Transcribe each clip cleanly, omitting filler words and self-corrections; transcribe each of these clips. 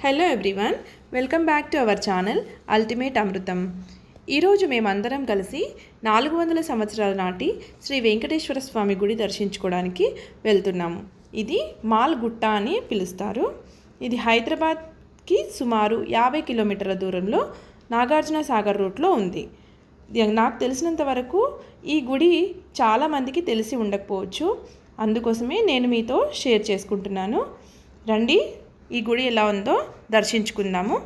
Hello everyone, welcome back to our channel ultimate Amrutham. ఈరోజు మేమందరం కలిసి 400 సంవత్సరాల నాటి శ్రీ వెంకటేశ్వర స్వామి గుడి దర్శించుకోవడానికి వెళ్తున్నాము. ఇది మాల్ గుట్ట అని పిలుస్తారు. ఇది హైదరాబాద్కి సుమారు 50 కిలోమీటర్ల దూరంలో నాగార్జున సాగర్ రూట్లో ఉంది. నాకు తెలిసినంత వరకు ఈ గుడి చాలామందికి తెలిసి ఉండకపోవచ్చు, అందుకోసమే నేను మీతో షేర్ చేసుకుంటున్నాను. రండి, ఈ గుడి ఎలా ఉందో దర్శించుకుందాము.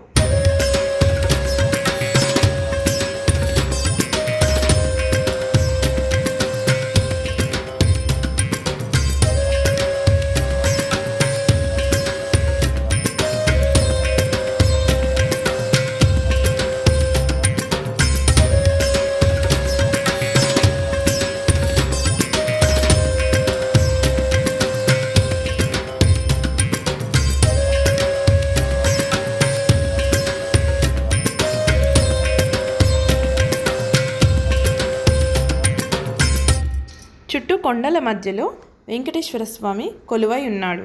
చుట్టూ కొండల మధ్యలో వెంకటేశ్వర స్వామి కొలువై ఉన్నాడు.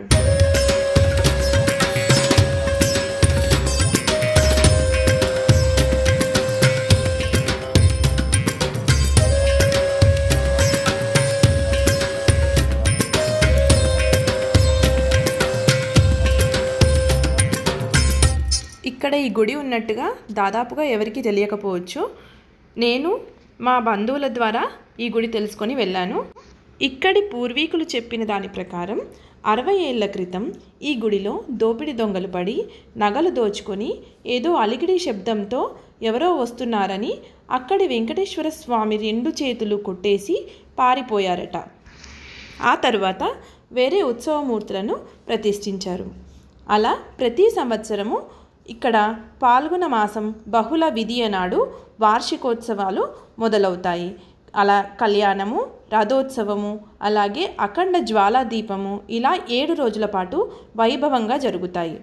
ఇక్కడ ఈ గుడి ఉన్నట్టుగా దాదాపుగా ఎవరికి తెలియకపోవచ్చు. నేను మా బంధువుల ద్వారా ఈ గుడి తెలుసుకొని వెళ్ళాను. ఇక్కడి పూర్వీకులు చెప్పిన దాని ప్రకారం 60 ఏళ్ల క్రితం ఈ గుడిలో దోపిడి దొంగలు పడి నగలు దోచుకొని ఏదో అలికిడి శబ్దంతో ఎవరో వస్తున్నారని అక్కడి వెంకటేశ్వర స్వామి 2 చేతులు కొట్టేసి పారిపోయారట. ఆ తర్వాత వేరే ఉత్సవమూర్తులను ప్రతిష్ఠించారు. అలా ప్రతి సంవత్సరము ఇక్కడ పాల్గొన మాసం బహుళ విధియ నాడు వార్షికోత్సవాలు మొదలవుతాయి. అలా కళ్యాణము, రథోత్సవము, అలాగే అఖండ జ్వాలా దీపము ఇలా 7 రోజుల పాటు వైభవంగా జరుగుతాయి.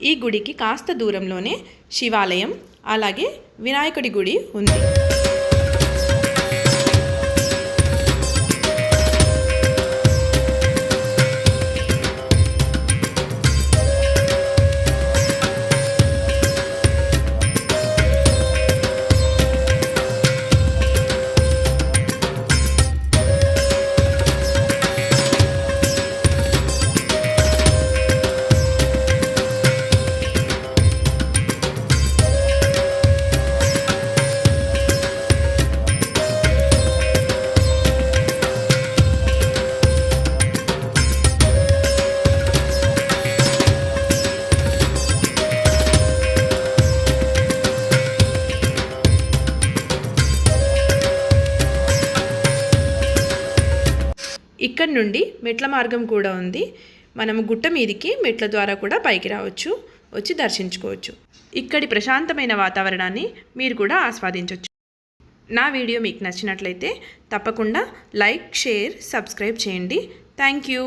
ఈ గుడికి కాస్త దూరంలోనే శివాలయం, అలాగే వినాయకుడి గుడి ఉంది. ఇక్కడ నుండి మెట్ల మార్గం కూడా ఉంది. మనము గుట్ట మీదికి మెట్ల ద్వారా కూడా పైకి రావచ్చు, వచ్చి దర్శించుకోవచ్చు. ఇక్కడి ప్రశాంతమైన వాతావరణాన్ని మీరు కూడా ఆస్వాదించవచ్చు. నా వీడియో మీకు నచ్చినట్లయితే తప్పకుండా లైక్, షేర్, సబ్స్క్రైబ్ చేయండి. Thank you.